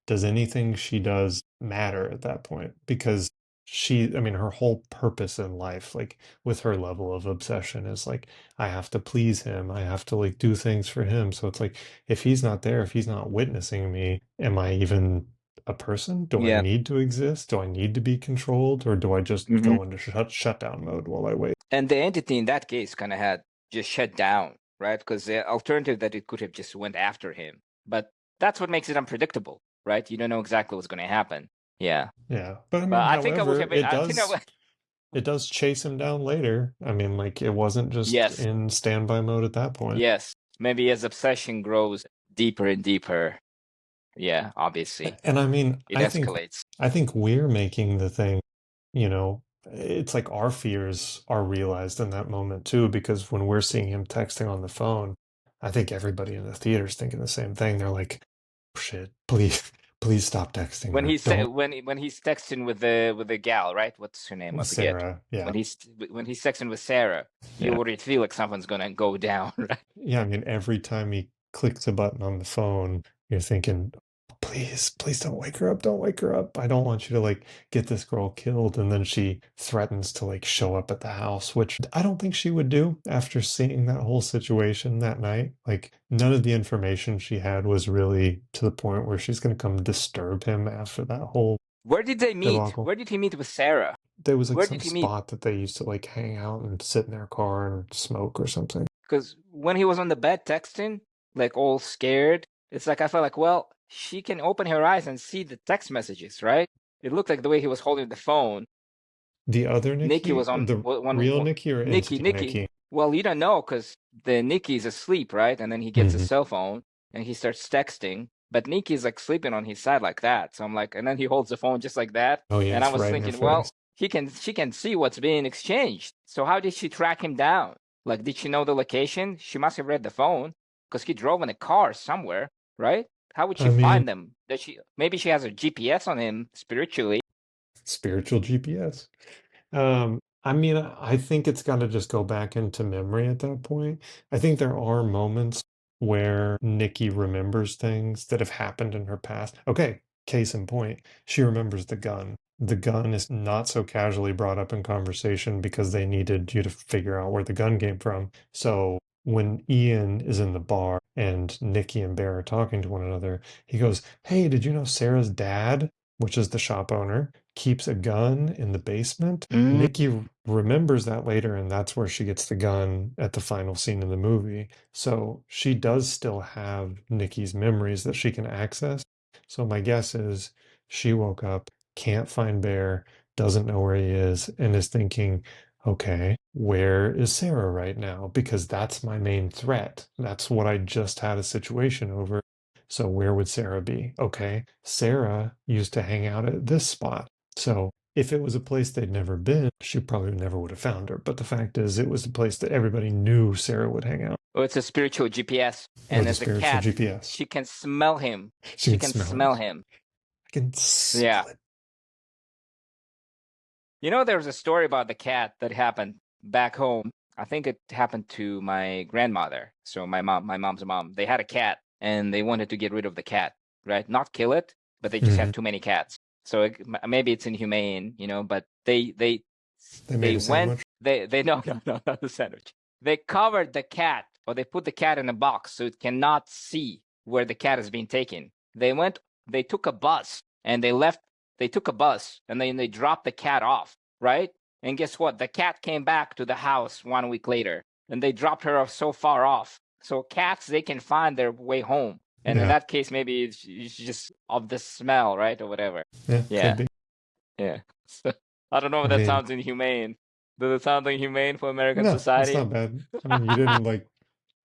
does anything she does matter at that point? Because I mean, her whole purpose in life, like with her level of obsession, is like, I have to please him. I have to like do things for him. So it's like, if he's not there, if he's not witnessing me, am I even a person? Do I Yeah. need to exist? Do I need to be controlled? Or do I just Hmm. go into shutdown mode while I wait? And the entity in that case kind of had just shut down, right? Because the alternative that it could have just went after him. But that's what makes it unpredictable, right? You don't know exactly what's going to happen. Yeah. Yeah. But I But mean, I think I would however, have been, I think I would, it does chase him down later. I mean, like it wasn't just yes, in standby mode at that point. yes. Maybe as obsession grows deeper and deeper, yeah, obviously, And I mean, it escalates. I think we're making the thing, it's like our fears are realized in that moment too, because when we're seeing him texting on the phone, I think everybody in the theater's thinking the same thing. They're like, shit, please, please stop texting When her. he's Don't. when he's texting with the gal, right? What's her name? I forget. Sarah. Yeah. When he's texting with Sarah, you Yeah. already feel like something's gonna go down, right? Yeah, I mean, every time he clicks a button on the phone, you're thinking, please, please don't wake her up. Don't wake her up. I don't want you to like get this girl killed. And then she threatens to like show up at the house, which I don't think she would do after seeing that whole situation that night. Like, none of the information she had was really to the point where she's going to come disturb him after that whole Where did they meet? debacle. Where did he meet with Sarah? There was like Where some did he meet? spot that they used to like hang out and sit in their car and smoke or something. Because when he was on the bed texting, like all scared, it's like I felt like, well, she can open her eyes and see the text messages, right? It looked like the way he was holding the phone. The other Nikki Nikki, was on the real Nikki or Nikki, entity Nikki. Nikki? Well, you don't know because the Nikki's asleep, right? And then he gets a Hmm. cell phone and he starts texting, but Nikki's like sleeping on his side like that. So I'm like, and then he holds the phone just like that. Oh yeah, And I it's was right in her thinking, well, face. she can see what's being exchanged. So how did she track him down? Like, did she know the location? She must have read the phone because he drove in a car somewhere, right? How would she I mean, find them? Does she maybe she has a GPS on him spiritually? spiritual GPS. I mean, I think it's got to just go back into memory at that point. I think there are moments where Nikki remembers things that have happened in her past. Okay, case in point, she remembers the gun. The gun is not so casually brought up in conversation because they needed you to figure out where the gun came from. So when Ian is in the bar and Nikki and Bear are talking to one another, he goes, "Hey, did you know Sarah's dad, which is the shop owner, keeps a gun in the basement?" Mm. Nikki remembers that later, and that's where she gets the gun at the final scene in the movie. So she does still have Nikki's memories that she can access. So my guess is she woke up, can't find Bear, doesn't know where he is, and is thinking, okay, where is Sarah right now? Because that's my main threat. That's what I just had a situation over. So where would Sarah be? Okay, Sarah used to hang out at this spot. So if it was a place they'd never been, she probably never would have found her. But the fact is, it was a place that everybody knew Sarah would hang out, Or it's a spiritual GPS. or And the as a spiritual cat, GPS. she can smell him. She She can can smell him. smell him. I can Yeah. smell it. You know, there's a story about the cat that happened back home. I think it happened to my grandmother. So my mom's mom. They had a cat and they wanted to get rid of the cat, right? Not kill it, but they just Hmm. had too many cats. So maybe it's inhumane, you know, but They made they a went sandwich. they no no no not the sandwich. They covered the cat or they put the cat in a box so it cannot see where the cat is being taken. They took a bus and they took a bus and then they dropped the cat off, right? And guess what? The cat came back to the house 1 week later and they dropped her off so far off. So cats, they can find their way home. And in Yeah, that case, maybe it's just of the smell, right? Or whatever. yeah, could Yeah. be. Yeah. So, I don't know I if that mean, sounds inhumane. Does it sound inhumane for American no, it's society? not bad. I mean, you didn't like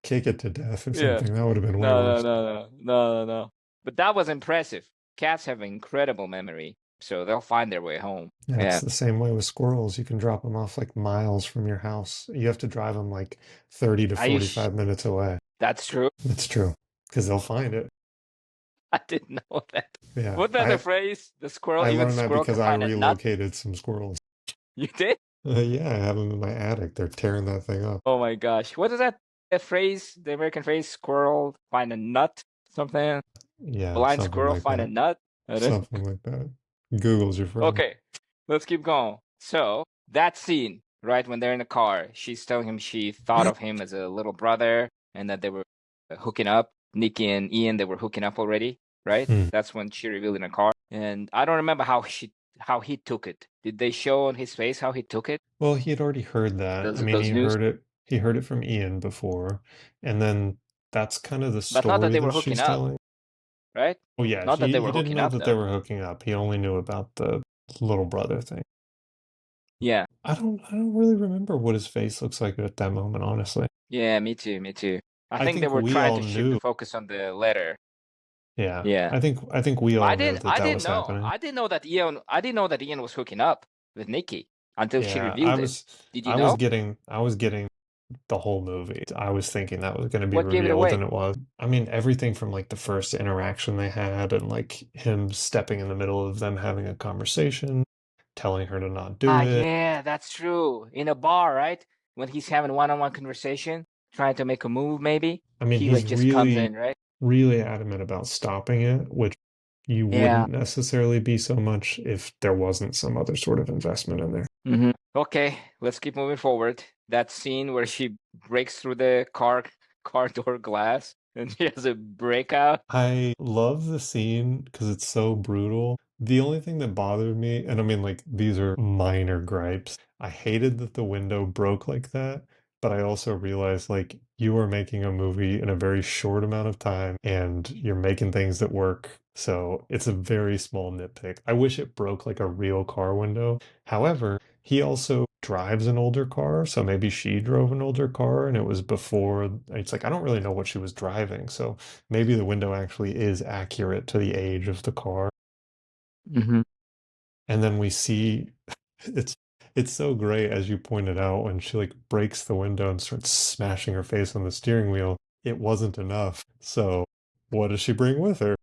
kick it to death or Yeah. something. That would have been way No, no, worse. no, no, no, no, no. But that was impressive. Cats have incredible memory, so they'll find their way home. Yeah, it's Yeah. the same way with squirrels. You can drop them off like miles from your house. You have to drive them like 30 to I used 45 minutes away. That's true. That's true, because they'll find it. I didn't know that. Yeah, Wasn't that the phrase? I Even learned that squirrel because can I find a nut. relocated some squirrels. You did? Yeah, I have them in my attic. They're tearing that thing up. Oh my gosh. What is that phrase? The American phrase, squirrel find a nut? Something? Yeah, Blind something squirrel like find a that. nut? I don't- Something like that. Google's your friend. Okay, let's keep going. So that scene, right when they're in the car, she's telling him she thought of him as a little brother and that they were hooking up. Nikki and Ian, they were hooking up already, right? Hmm. That's when she revealed in the car. And I don't remember how he took it. Did they show on his face how he took it? Well, he had already heard that. I mean, Those news. he heard it from Ian before, and then that's kind of the But not that story they were that hooking she's up, telling. right? Oh yeah, Not that they he were didn't hooking know up that they though. were hooking up. He only knew about the little brother thing. Yeah. I don't really remember what his face looks like at that moment, honestly. Yeah, me too, me too. I I think they think were we trying all to shift the knew. focus on the letter. Yeah, Yeah. I think we all knew that I that didn't was know. happening. I didn't know that Ian was hooking up with Nikki until she Yeah, revealed it. Did you know? I was getting the whole movie. I was thinking that was going to be What gave it revealed, away? and it was. I mean, everything from like the first interaction they had, and like him stepping in the middle of them having a conversation, telling her to not do Ah, it. yeah, that's true. In a bar, right? When he's having one-on-one conversation, trying to make a move, maybe I mean, he like he's just comes in, right? really adamant about stopping it, which you Yeah. wouldn't necessarily be so much if there wasn't some other sort of investment in there. Okay, let's keep moving forward. That scene where she breaks through the car door glass and she has a breakout. I love the scene because it's so brutal. The only thing that bothered me, and I mean, like, these are minor gripes. I hated that the window broke like that, but I also realized, like, you are making a movie in a very short amount of time and you're making things that work. So it's a very small nitpick. I wish it broke like a real car window. However, he also drives an older car, so maybe she drove an older car and it was before. It's like, I don't really know what she was driving. So maybe the window actually is accurate to the age of the car. Mm-hmm. And then we see it's it's so great as you pointed out when she like breaks the window and starts smashing her face on the steering wheel. It wasn't enough. So what does she bring with her?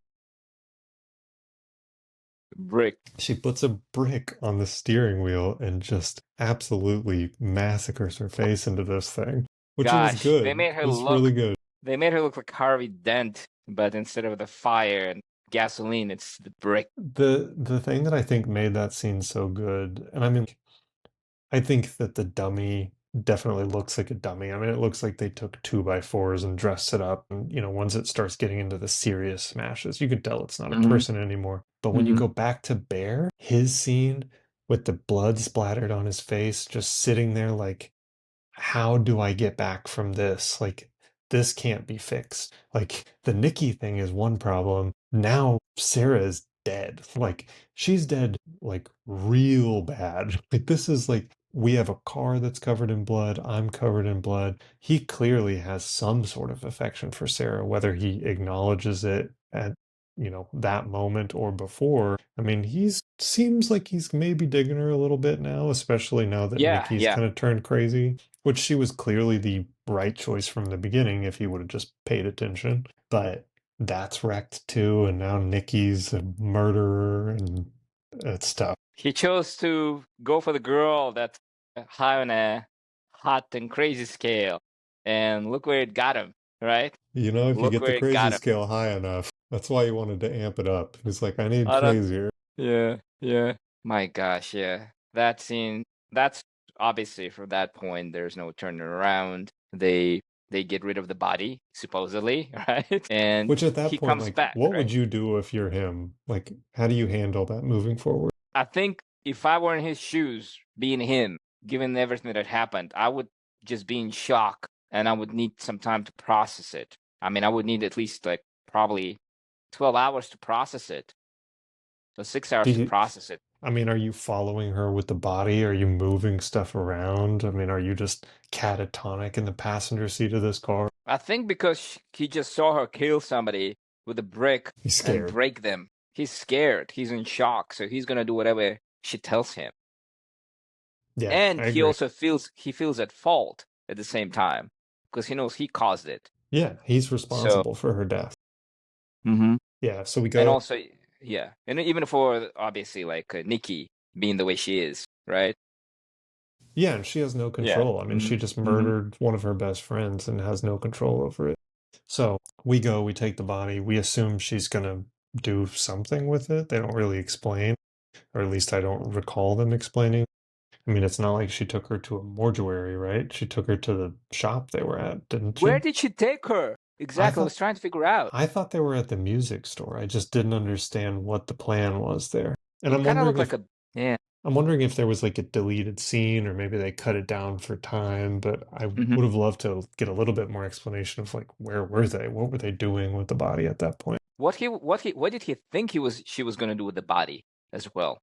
Brick. She puts a brick on the steering wheel and just absolutely massacres her face into this thing, which it was Gosh, good. It was really good. they made her look like Harvey Dent, but instead of the fire and gasoline, it's the brick. The thing that I think made that scene so good, and I mean, I think that the dummy definitely looks like a dummy. I mean, it looks like they took two by fours and dressed it up. And, you know, once it starts getting into the serious smashes, you could tell it's not a Mm-hmm. person anymore. But when you Mm-hmm. go back to Bear, his scene with the blood splattered on his face, just sitting there like, how do I get back from this? Like, this can't be fixed. Like, the Nikki thing is one problem. Now Sarah is dead. Like, she's dead, like, real bad. Like, this is like, we have a car that's covered in blood. I'm covered in blood. He clearly has some sort of affection for Sarah, whether he acknowledges it at, you know, that moment or before. I mean, he's seems like he's maybe digging her a little bit now, especially now that Yeah, Nikki's yeah. kind of turned crazy, which she was clearly the right choice from the beginning if he would have just paid attention. But that's wrecked too, and now Nikki's a murderer, and it's tough. He chose to go for the girl that's high on a hot and crazy scale, and look where it got him, right? You know, if you Look get the where it crazy got him. scale high enough, that's why he wanted to amp it up. He's like, I need I don't. crazier. Yeah, yeah. My gosh, yeah. That scene. That's obviously from that point. There's no turning around. They get rid of the body supposedly, right? And Which at that he point, comes like, back, what right? would you do if you're him? Like, how do you handle that moving forward? I think if I were in his shoes, being him, given everything that happened, I would just be in shock and I would need some time to process it. I mean, I would need at least like probably 12 hours to process it. So 6 hours Do to you, process it. I mean, are you following her with the body? Are you moving stuff around? I mean, are you just catatonic in the passenger seat of this car? I think because he just saw her kill somebody with a brick He's and scared. break them. He's scared. He's in shock. So he's going to do whatever she tells him. Yeah, And I he agree. also feels at fault at the same time because he knows he caused it. Yeah, he's So, responsible for her death. mhm. Yeah, so we And go. also, yeah, and even for obviously like Nikki being the way she is, right? Yeah, and she has no Yeah. control. I mean, Hmm. she just Hmm. murdered one of her best friends and has no control over it. So we go, we take the body, we assume she's gonna do something with it. They don't really explain, or at least I don't recall them explaining. I mean, it's not like she took her to a mortuary, right? She took her to the shop they were at, didn't Where she? did she take her? I Exactly. I was thought trying to figure out. I thought they were at the music store. I just didn't understand what the plan was there. And It kind of looked like a yeah. I'm wondering if there was like a deleted scene or maybe they cut it down for time, but I hmm would have loved to get a little bit more explanation of like where were they? What were they doing with the body at that point? What did he think she was gonna do with the body as well?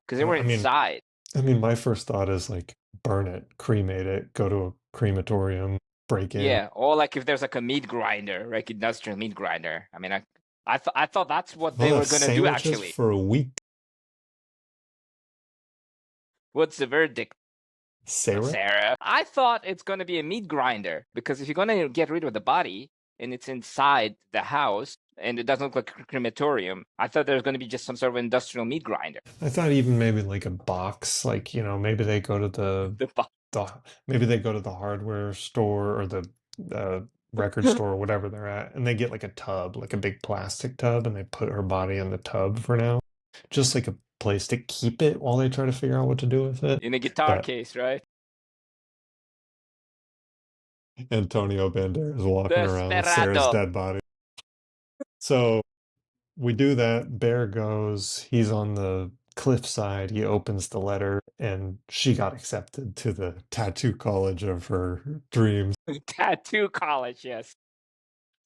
Because they were I mean, inside. my first thought is like burn it, cremate it, go to a crematorium, break in. Yeah, or like if there's like a meat grinder, like industrial meat grinder. I mean, I thought that's what We'll they have were gonna do sandwiches actually. for a week. What's the verdict, Sarah? Sarah? I thought it's gonna be a meat grinder because if you're gonna get rid of the body and it's inside the house and it doesn't look like a crematorium, I thought there was gonna be just some sort of industrial meat grinder. I thought even maybe like a box, like, maybe they go to The bo- the maybe they go to the hardware store or the uh, record store or whatever they're at, and they get like a tub, like a big plastic tub, and they put her body in the tub for now, just like a place to keep it while they try to figure out what to do with it. in a guitar But case, right? Antonio Banderas walking around with Sarah's Desperado. dead body. So we do that. Bear goes, he's on the cliffside. He opens the letter, and she got accepted to the tattoo college of her dreams. Tattoo college, yes.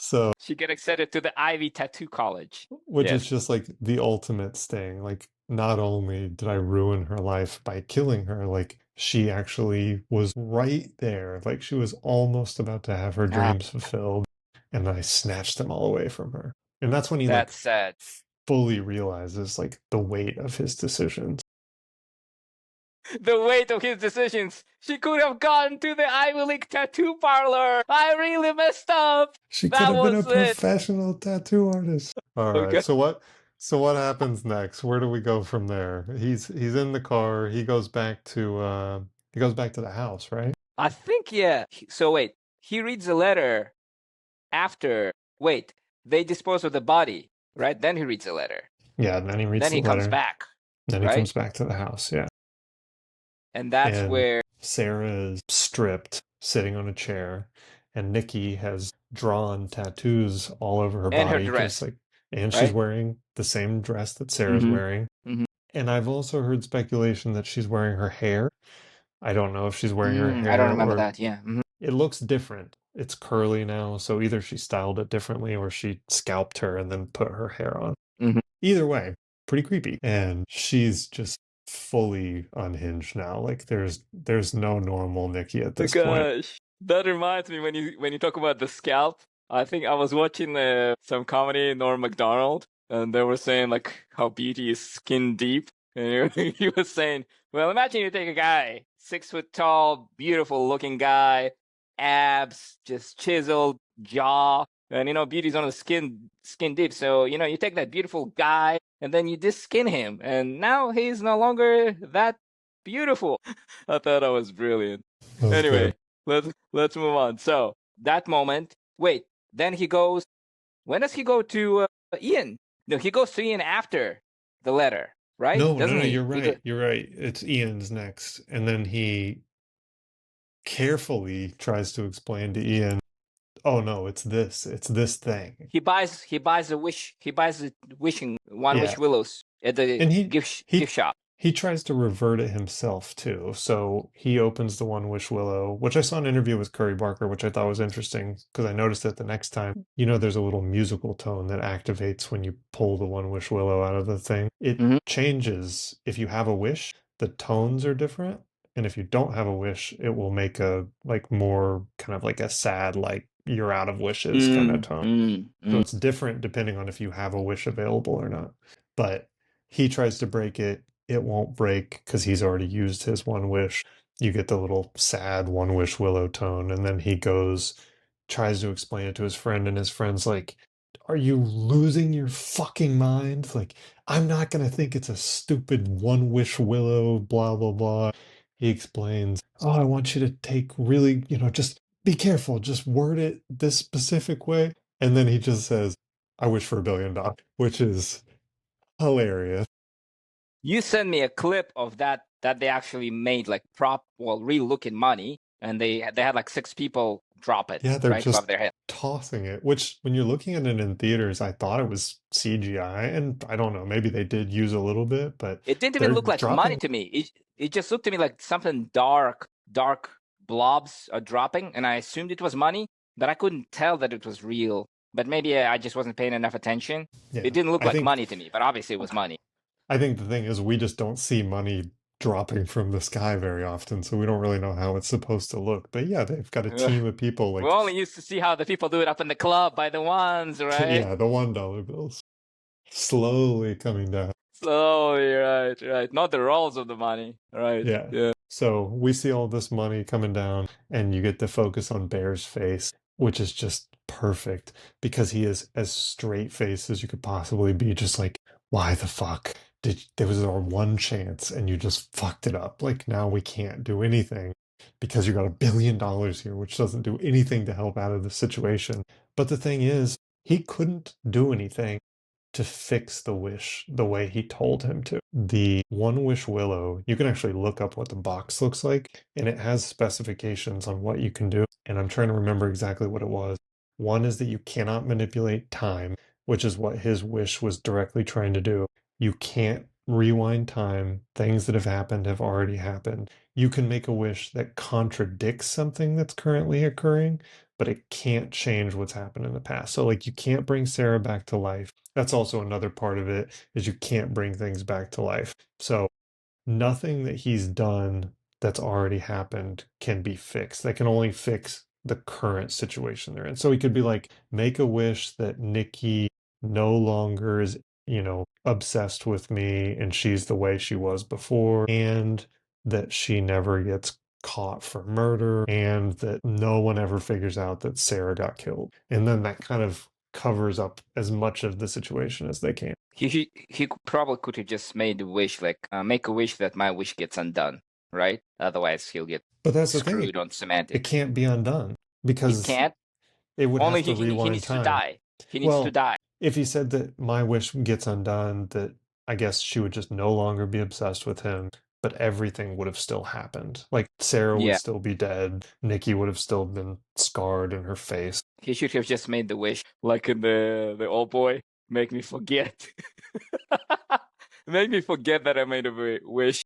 So, She get accepted to the Ivy Tattoo College. which is Yes. just like the ultimate sting. Like, not only did I ruin her life by killing her, like, she actually was right there. Like, she was almost about to have her Ah, dreams fulfilled, and I snatched them all away from her. And that's when he, like, that's sad. fully realizes, like, the weight of his decisions. The weight of his decisions. She could have gone to the Ivy League tattoo parlor. I really messed up. She could That have been a was it. professional tattoo artist. All right. Okay. So what happens next? Where do we go from there? He's in the car. He goes back to the house, right? I think, yeah. So wait, he reads the letter after. Wait, they dispose of the body, right? Then he reads the letter. Yeah, and then he reads Then the he comes letter. back, Then he right? comes back to the house, yeah. And that's And where. Sarah is stripped, sitting on a chair, and Nikki has drawn tattoos all over her And her body because dress, like and she's right? wearing the same dress that Sarah's Mm-hmm. wearing. Mm-hmm. And I've also heard speculation that she's wearing her hair. I don't know if she's wearing her I don't hair remember or that. Yeah. Mm-hmm. it looks different. It's curly now, so either she styled it differently or she scalped her and then put her hair on. Mm-hmm. Either way, pretty creepy. And she's just fully unhinged now. Like there's no normal Nikki at Oh this point. gosh, that reminds me when you talk about the scalp. I think I was watching some comedy, Norm Macdonald, and they were saying like how beauty is skin deep, and he was saying, "Well, imagine you take a guy, 6 foot tall, beautiful looking guy, abs, just chiseled jaw, and beauty's on the skin deep. So you take that beautiful guy, and then you just skin him, and now he's no longer that beautiful." I thought that was brilliant. That was good. Anyway, let's move on. So that moment. Wait, then he goes. When does he go to Ian? No, he goes to Ian after the letter, right? No, no, Doesn't no, he? you're He go, right. You're right. It's Ian's next. And then he carefully tries to explain to Ian, oh no, it's this. It's this thing. he buys a wish. He buys the wishing one Yeah. wish willows at the And gift he shop. he tries to revert it himself too. So he opens the One Wish Willow, which I saw an interview with Curry Barker, which I thought was interesting because I noticed it the next time. There's a little musical tone that activates when you pull the One Wish Willow out of the thing. It Mm-hmm. changes if you have a wish, the tones are different. And if you don't have a wish, it will make a like more kind of like a sad, like you're out of wishes kind of Mm, tone. mm, So mm. it's different depending on if you have a wish available or not. But he tries to break it. It won't break because he's already used his one wish. You get the little sad one wish willow tone. And then he goes, tries to explain it to his friend, and his friend's like, are you losing your fucking mind? Like, I'm not going to think it's a stupid one wish willow, blah, blah, blah. He explains, oh, I want you to take really, just be careful, just word it this specific way. And then he just says, I wish for $1 billion, which is hilarious. You sent me a clip of that they actually made like real looking money, and they had like six people drop it Yeah, they're right above just their head. tossing it, which when you're looking at it in theaters, I thought it was CGI, and I don't know, maybe they did use a little bit, but It didn't even they're look like money dropping. to me. It just looked to me like something dark blobs are dropping, and I assumed it was money, but I couldn't tell that it was real. But maybe I just wasn't paying enough attention. It Yeah, didn't look I like think money to me, but obviously it was money. I think the thing is we just don't see money dropping from the sky very often, so we don't really know how it's supposed to look. But yeah, they've got a team of people We like, only used to see how the people do it up in the club by the ones, right? yeah, the $1 bills slowly coming down. Slowly, right. Not the rolls of the money, right? Yeah. Yeah. So we see all this money coming down, and you get to focus on Bear's face, which is just perfect because he is as straight faced as you could possibly be. Just like, why the fuck there was our one chance and you just fucked it up? Like, now we can't do anything because you got $1 billion here, which doesn't do anything to help out of the situation. But the thing is, he couldn't do anything to fix the wish the way he told him to. The One Wish Willow, you can actually look up what the box looks like, and it has specifications on what you can do. And I'm trying to remember exactly what it was. One is that you cannot manipulate time, which is what his wish was directly trying to do. You can't rewind time. Things that have happened have already happened. You can make a wish that contradicts something that's currently occurring, but it can't change what's happened in the past. So, like, you can't bring Sarah back to life. That's also another part of it, is you can't bring things back to life. So nothing that he's done that's already happened can be fixed. They can only fix the current situation they're in. So he could be like, make a wish that Nikki no longer is, obsessed with me and she's the way she was before, and that she never gets caught for murder, and that no one ever figures out that Sarah got killed. And then that kind of covers up as much of the situation as they can. Probably could have just made a wish like make a wish that my wish gets undone, right? Otherwise he'll get But that's the thing, screwed on it semantics. can't be undone It because can't. it would Only have to he rewind needs to time. die. He needs to Well, die. if he said that my wish gets undone, that I guess she would just no longer be obsessed with him, but everything would have still happened. Like Sarah would Yeah. still be dead, Nikki would have still been scarred in her face. He should have just made the wish like in the old boy. Make me forget. Make me forget that I made a wish.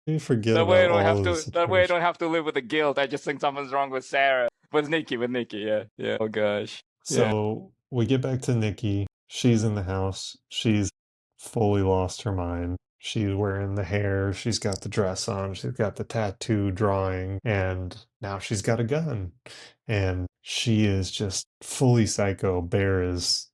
You forget That way I about don't all have of the to. That way I situation. don't have to live with the guilt. I just think something's wrong with Sarah. With Nikki. Yeah, yeah. Oh gosh. Yeah. So we get back to Nikki. She's in the house. She's fully lost her mind. She's wearing the hair. She's got the dress on. She's got the tattoo drawing. And now she's got a gun. And she is just fully psycho. Bear is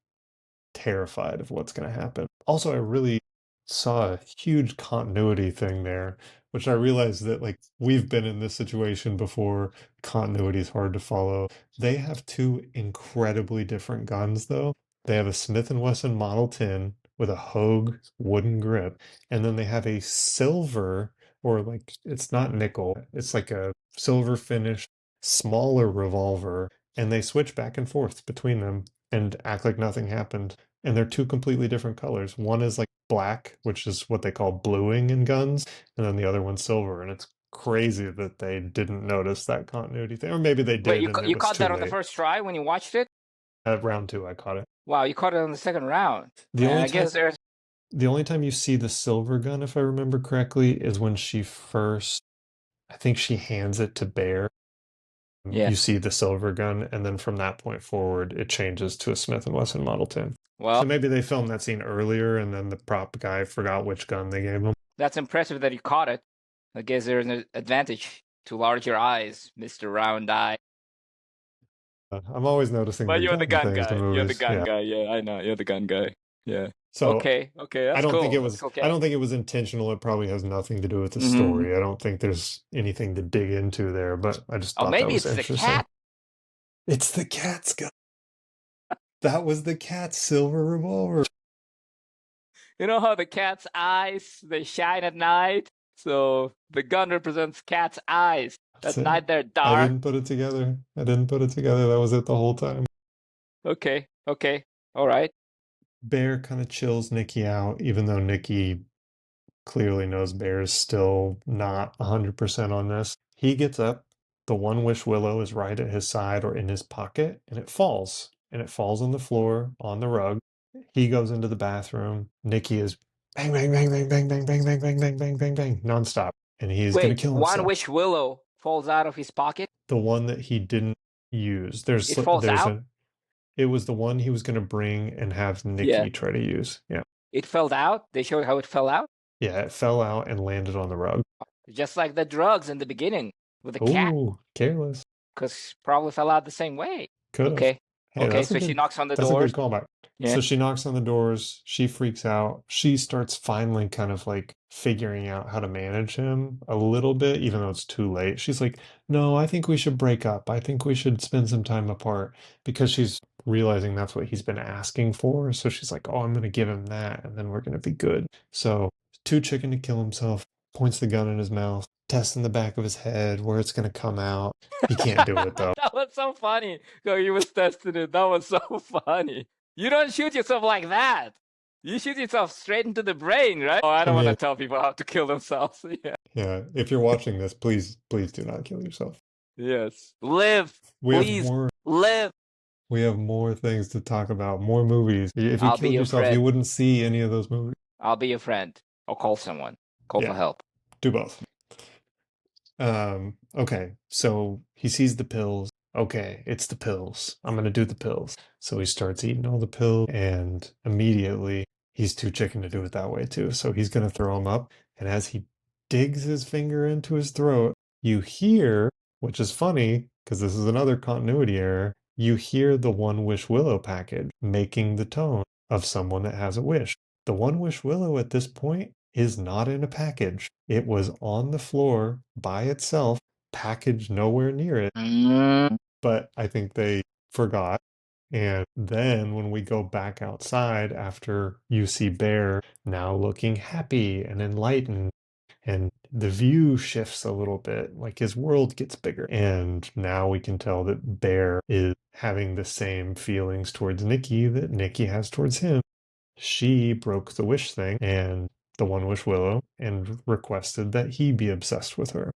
terrified of what's going to happen. Also, I really saw a huge continuity thing there, which I realized that like we've been in this situation before. Continuity is hard to follow. They have two incredibly different guns though. They have a Smith& and Wesson Model 10 with a Hogue wooden grip, and then they have a silver, or like it's not nickel, it's like a silver finish smaller revolver, and they switch back and forth between them and act like nothing happened. And they're two completely different colors. One is like black, which is what they call bluing in guns, and then the other one's silver. And it's crazy that they didn't notice that continuity thing, or maybe they Wait, did and it you was caught too that on the late. first try when you watched it? At round two, I caught it. Wow, you caught it on the second round. The And only I time, guess there's the only time you see the silver gun, if I remember correctly, is when she first, I think she hands it to Bear. yeah. You see the silver gun, and then from that point forward, it changes to a Smith& and Wesson Model 10. Well, So maybe they filmed that scene earlier, and then the prop guy forgot which gun they gave him. that's impressive that you caught it. I guess there's an advantage to larger eyes, Mr. Round Eye. I'm always noticing But the you're the gun gun things in guy. You're the movies. gun Yeah. guy. Yeah, I know. You're the gun guy. Yeah. So Okay, I that's don't think it cool. was That's I okay. don't think it was intentional. It probably has nothing to do with the hmm story. I don't think there's anything to dig into there, but I just Oh, thought that maybe was it's the interesting. cat. It's the cat's gun. That was the cat's silver revolver. You know how the cat's eyes they shine at night? So the gun represents cat's eyes. That's At it. night they're I dark. didn't put it together. I didn't put it together. That was it the whole time. Okay, okay. All right. Bear kind of chills Nikki out, even though Nikki clearly knows Bear is still not 100% on this. He gets up. The one wish willow is right at his side or in his pocket, and it falls. And it falls on the floor, on the rug. He goes into the bathroom. Nikki is bang, bang, bang, bang, bang, bang, bang, bang, bang, bang, bang, bang, bang, nonstop. And he's going Wait, to kill one himself. wish willow falls out of his pocket. The one that he didn't use. It falls There's out. a it was the one he was going to bring and have Yeah. Nikki try to use. Yeah. It fell out. They showed how it fell out. Yeah, it fell out and landed on the rug. Just like the drugs in the beginning with the cat, Oh, careless. because probably fell out the same way. Could have. Okay. Hey, Okay. So she knocks on the that's a good doors. callback. Yeah. So she knocks on the doors, she freaks out. She starts finally kind of like figuring out how to manage him a little bit, even though it's too late. She's like, "No, I think we should break up. I think we should spend some time apart," because she's realizing that's what he's been asking for. So she's like, "Oh, I'm going to give him that, and then we're going to be good." So, too chicken to kill himself, points the gun in his mouth, testing the back of his head where it's going to come out. He can't do it though. That was so funny. So he was testing it. That was so funny. You don't shoot yourself like that. You shoot yourself straight into the brain, right? Oh, I I don't want to mean, tell people how to kill themselves. Yeah. yeah, if you're watching this, please do not kill yourself. Yes. Live. We have Please more live. we have more things to talk about, more movies. If you I'll be killed your yourself, you friend. wouldn't see any of those movies. I'll be your friend. Or call someone. Call for Yeah, help. do both. Okay, so he sees the pills. Okay, it's the pills. I'm gonna do the pills. So he starts eating all the pills, and immediately he's too chicken to do it that way too. So he's gonna throw him up, and as he digs his finger into his throat, you hear, which is funny because this is another continuity error, you hear the One Wish Willow package making the tone of someone that has a wish. The One Wish Willow at this point is not in a package. It was on the floor by itself, packaged nowhere near it, Mm. but I think they forgot. And then when we go back outside after you see Bear now looking happy and enlightened, and the view shifts a little bit, like his world gets bigger. And now we can tell that Bear is having the same feelings towards Nikki that Nikki has towards him. She broke the wish thing and the One Wish Willow and requested that he be obsessed with her.